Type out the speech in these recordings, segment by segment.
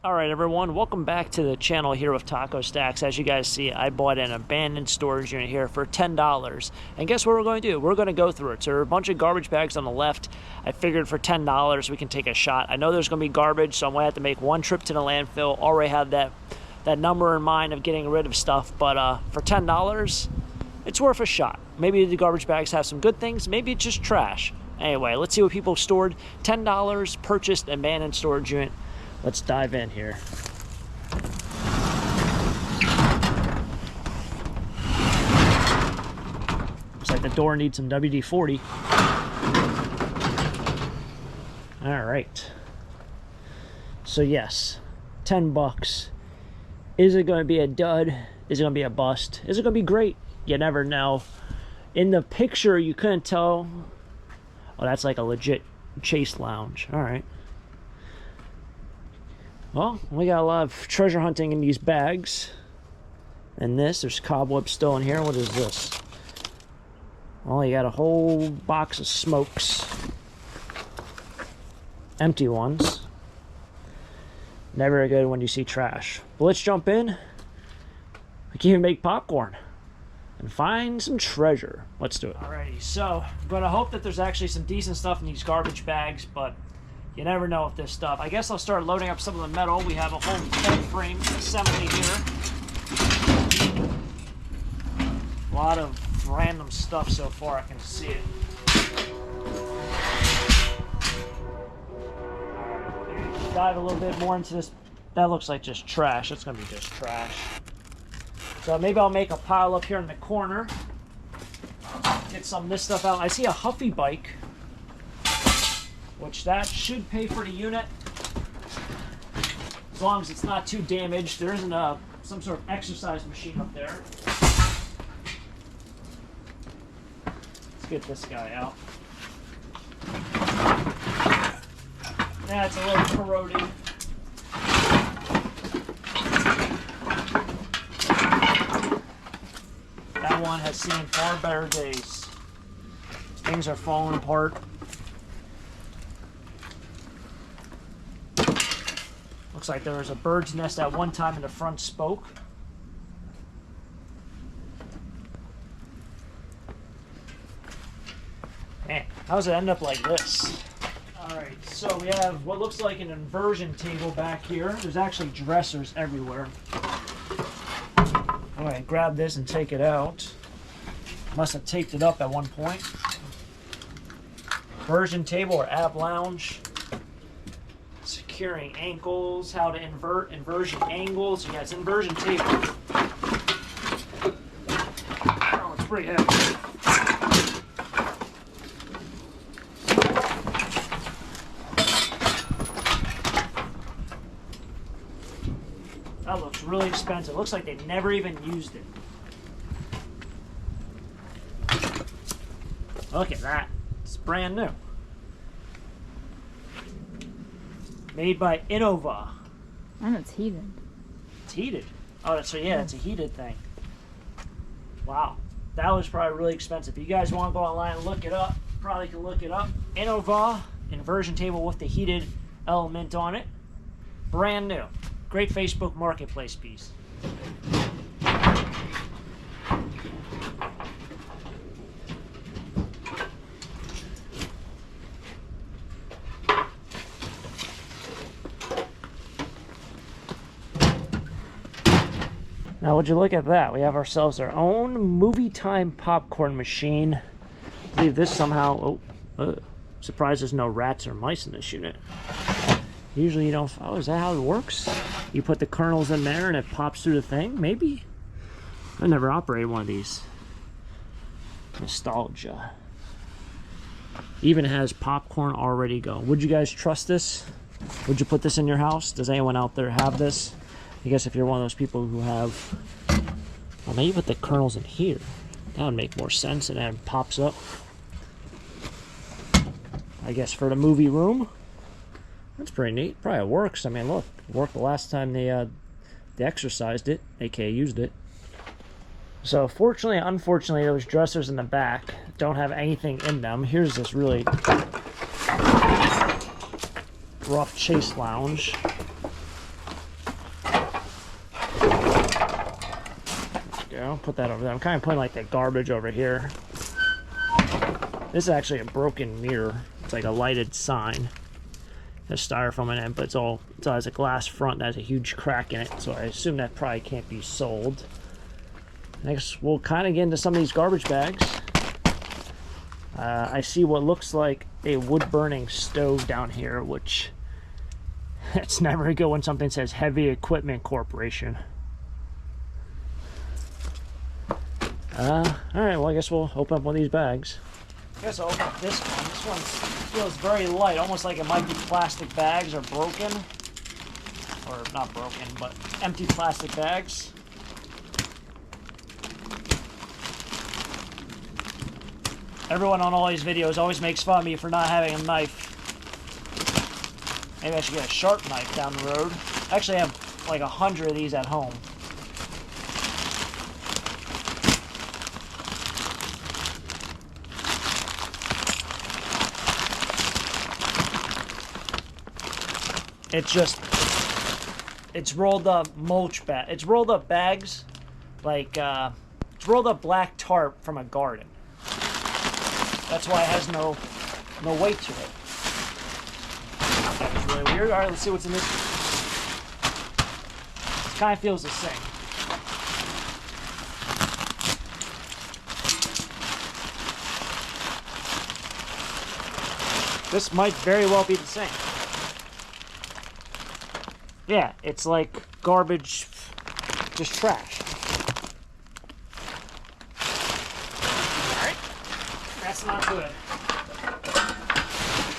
Alright everyone, welcome back to the channel here with Taco Stacks. As you guys see, I bought an abandoned storage unit here for $10. And guess what we're going to do? We're going to go through it. So there are a bunch of garbage bags on the left. I figured for $10 we can take a shot. I know there's going to be garbage, so I'm going to have to make one trip to the landfill. Already have that number in mind of getting rid of stuff, but for $10, it's worth a shot. Maybe the garbage bags have some good things, maybe it's just trash. Anyway, let's see what people stored. $10, purchased an abandoned storage unit. Let's dive in here. Looks like the door needs some WD-40. All right. So yes, 10 bucks. Is it going to be a dud? Is it going to be a bust? Is it going to be great? You never know. In the picture, you couldn't tell. Oh, that's like a legit Chase lounge. All right. Well, we got a lot of treasure hunting in these bags. And there's cobwebs still in here. What is this? Well, you got a whole box of smokes. Empty ones. Never good when you see trash. But let's jump in. We can even make popcorn. And find some treasure. Let's do it. Alrighty, so I'm going to hope that there's actually some decent stuff in these garbage bags, but you never know with this stuff. I guess I'll start loading up some of the metal. We have a whole bed frame assembly here. A lot of random stuff so far, I can see it. Dive a little bit more into this. That looks like just trash. It's going to be just trash. So maybe I'll make a pile up here in the corner. Get some of this stuff out. I see a Huffy bike, which that should pay for the unit. As long as it's not too damaged. There isn't some sort of exercise machine up there. Let's get this guy out. Yeah, it's a little corroded. That one has seen far better days. Things are falling apart. Looks like there was a bird's nest at one time in the front spoke. Man, how does it end up like this? Alright, so we have what looks like an inversion table back here. There's actually dressers everywhere. Alright, grab this and take it out. Must have taped it up at one point. Inversion table or ab lounge. Securing ankles, how to invert, inversion angles. You got this inversion table. Oh, it's pretty heavy. That looks really expensive. Looks like they never even used it. Look at that. It's brand new. Made by Innova. And it's heated. It's heated. Oh, that's, so yeah, it's a heated thing. Wow. That was probably really expensive. If you guys want to go online and look it up, probably can look it up. Innova inversion table with the heated element on it. Brand new. Great Facebook Marketplace piece. Now would you look at that, we have ourselves our own movie time popcorn machine. I believe this somehow, surprised there's no rats or mice in this unit. Usually you don't, oh, is that how it works? You put the kernels in there and it pops through the thing, maybe? I never operated one of these. Nostalgia. Even has popcorn already go. Would you guys trust this? Would you put this in your house? Does anyone out there have this? I guess if you're one of those people who have, well, maybe put the kernels in here. That would make more sense, and then it pops up. I guess for the movie room. That's pretty neat. Probably works. I mean, look, it worked the last time they exercised it, aka used it. So fortunately, unfortunately, those dressers in the back don't have anything in them. Here's this really rough Chase lounge. go. Put that over there. I'm kind of putting like the garbage over here. This is actually a broken mirror. It's like a lighted sign. There's styrofoam in it, but it has a glass front that has a huge crack in it, so I assume that probably can't be sold. Next, we'll kind of get into some of these garbage bags. I see what looks like a wood-burning stove down here, which it's never good when something says Heavy Equipment Corporation. Alright, well, I guess we'll open up one of these bags. I guess I'll open up this one. This one feels very light, almost like it might be plastic bags or broken. Or not broken, but empty plastic bags. Everyone on all these videos always makes fun of me for not having a knife. Maybe I should get a sharp knife down the road. I actually have like 100 of these at home. It's rolled up mulch bag. It's rolled up bags, like, it's rolled up black tarp from a garden. That's why it has no weight to it. That was really weird. Alright, let's see what's in this. It kind of feels the same. This might very well be the same. Yeah, it's like garbage, just trash. Alright, that's not good.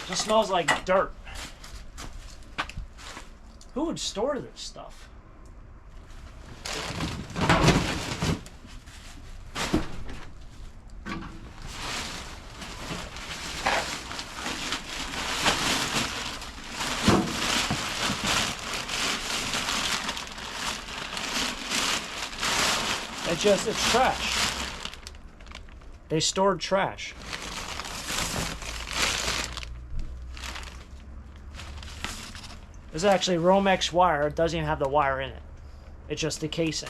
Just smells like dirt. Who would store this stuff? It's trash. They stored trash. This is actually Romex wire. It doesn't even have the wire in it. It's just the casing.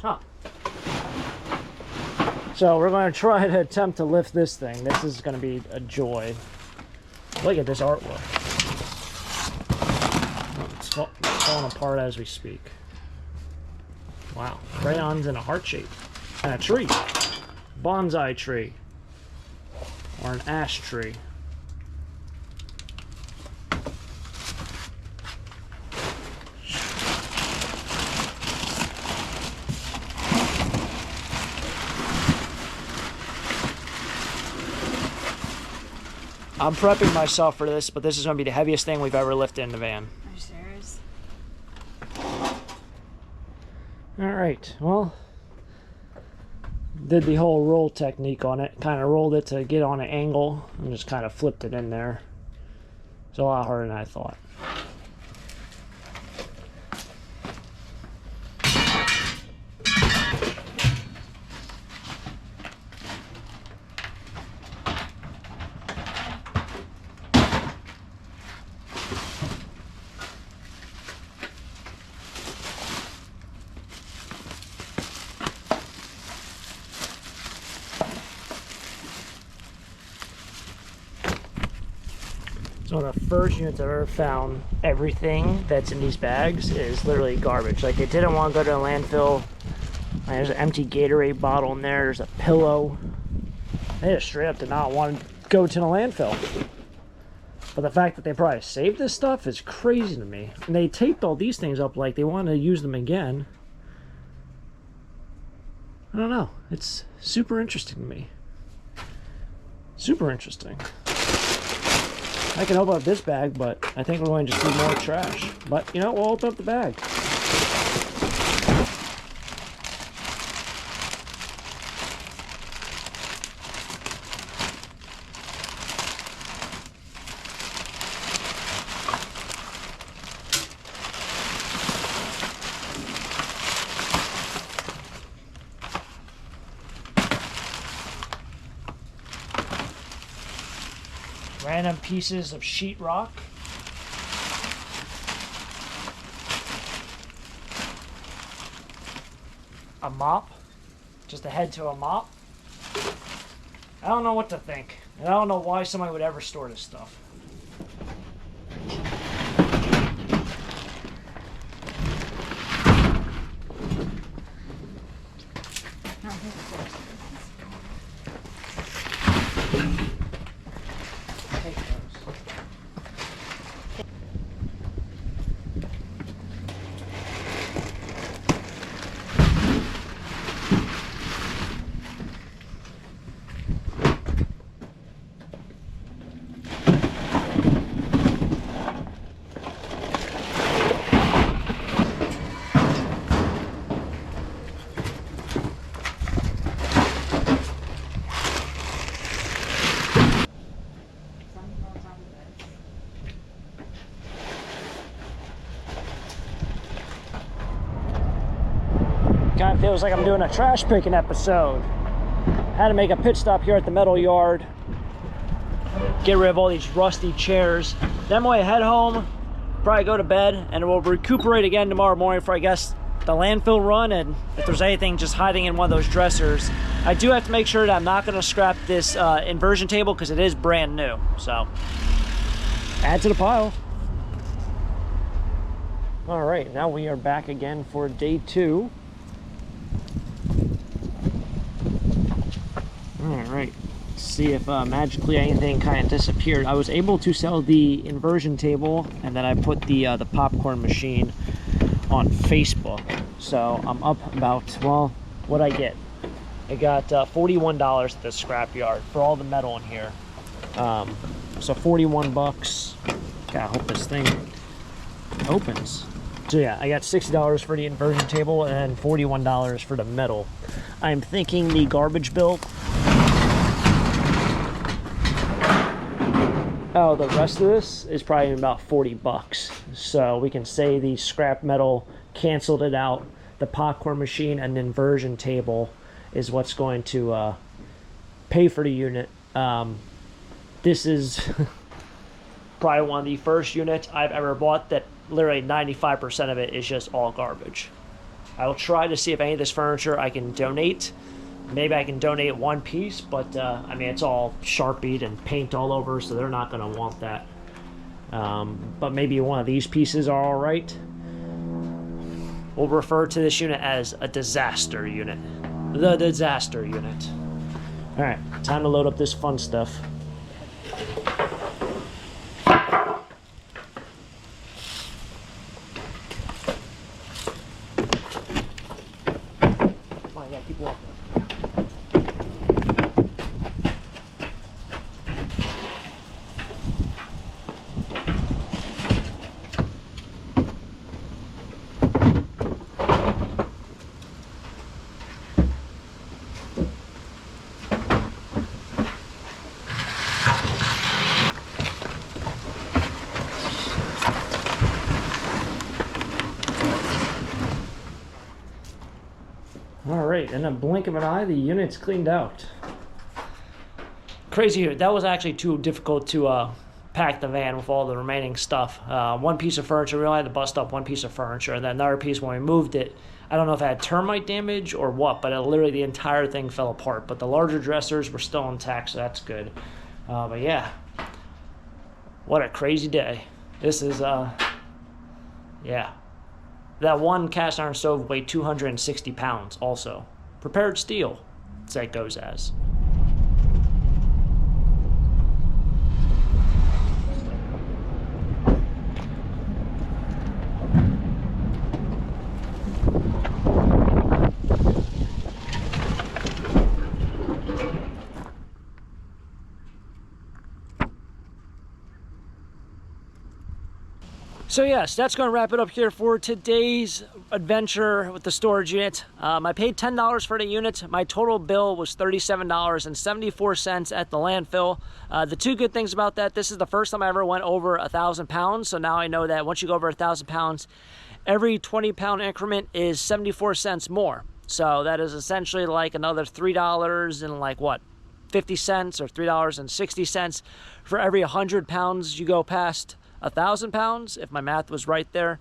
Huh. So we're going to try to attempt to lift this thing. This is going to be a joy. Look at this artwork. It's falling apart as we speak. Wow. Crayons in a heart shape. And a tree. Bonsai tree. Or an ash tree. I'm prepping myself for this, but this is going to be the heaviest thing we've ever lifted in the van. Are you serious? Alright, well, did the whole roll technique on it. Kind of rolled it to get on an angle and just kind of flipped it in there. It's a lot harder than I thought. So one of the first units I've ever found, everything that's in these bags is literally garbage. Like, they didn't want to go to a landfill. There's an empty Gatorade bottle in there. There's a pillow. They just straight up did not want to go to the landfill. But the fact that they probably saved this stuff is crazy to me. And they taped all these things up like they want to use them again. I don't know. It's super interesting to me. Super interesting. I can open up this bag, but I think we're going to just do more trash. But, you know, we'll open up the bag. Random pieces of sheetrock. a mop, just a head to a mop. I don't know what to think. And I don't know why somebody would ever store this stuff. Kind of feels like I'm doing a trash picking episode. Had to make a pit stop here at the metal yard. Get rid of all these rusty chairs. Then when I head home, probably go to bed, and we'll recuperate again tomorrow morning for, I guess, the landfill run, and if there's anything just hiding in one of those dressers. I do have to make sure that I'm not going to scrap this inversion table because it is brand new. So, add to the pile. All right, now we are back again for day 2. All right, see if magically anything kind of disappeared. I was able to sell the inversion table, and then I put the popcorn machine on Facebook. So I'm up about, well, what'd I get? I got $41 at the scrapyard for all the metal in here. So 41 bucks. God, I hope this thing opens. So yeah, I got $60 for the inversion table and $41 for the metal. I'm thinking the garbage bill, the rest of this is probably about 40 bucks. So we can say the scrap metal canceled it out. The popcorn machine and the inversion table is what's going to pay for the unit. This is probably one of the first units I've ever bought that literally 95% of it is just all garbage. I will try to see if any of this furniture I can donate. Maybe I can donate one piece, but I mean, it's all Sharpied and paint all over, so they're not going to want that. But maybe one of these pieces are all right. We'll refer to this unit as a disaster unit. The disaster unit. All right, time to load up this fun stuff. Come on, I gotta keep walking. Alright, in a blink of an eye, the unit's cleaned out. Crazy here. That was actually too difficult to pack the van with all the remaining stuff. One piece of furniture, we only had to bust up one piece of furniture, and then another piece when we moved it, I don't know if it had termite damage or what, but literally the entire thing fell apart. But the larger dressers were still intact, so that's good. But yeah, what a crazy day. This is, yeah. That one cast iron stove weighed 260 pounds also. Prepared steel, that goes as. So yes, that's going to wrap it up here for today's adventure with the storage unit. I paid $10 for the unit. My total bill was $37.74 at the landfill. The two good things about that, this is the first time I ever went over 1,000 pounds. So now I know that once you go over 1,000 pounds, every 20-pound increment is 74 cents more. So that is essentially like another $3 and like what? 50 cents or $3.60 for every 100 pounds you go past 1,000 pounds, if my math was right there.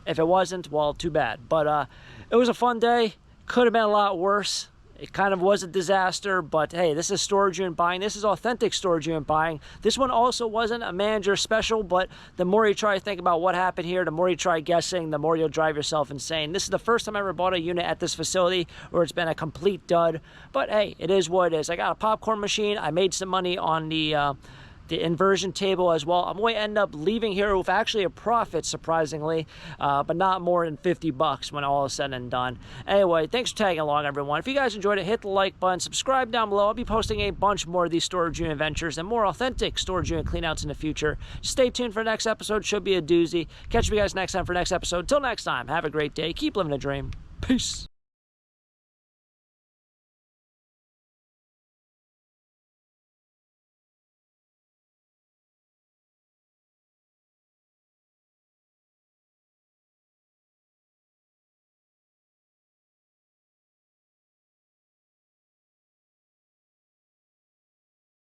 If it wasn't, well, too bad. But it was a fun day. Could have been a lot worse. It kind of was a disaster, but hey, this is storage unit buying. This is authentic storage unit buying. This one also wasn't a manager special, but the more you try to think about what happened here, the more you try guessing, the more you'll drive yourself insane. This is the first time I ever bought a unit at this facility where it's been a complete dud, but hey, it is what it is. I got a popcorn machine. I made some money on the inversion table as well. I'm going to end up leaving here with actually a profit, surprisingly, but not more than 50 bucks when all is said and done. Anyway, thanks for tagging along, everyone. If you guys enjoyed it, hit the like button, subscribe down below. I'll be posting a bunch more of these storage unit adventures and more authentic storage unit cleanouts in the future. Stay tuned for the next episode. Should be a doozy. Catch you guys next time for the next episode. Till next time, have a great day. Keep living a dream. Peace.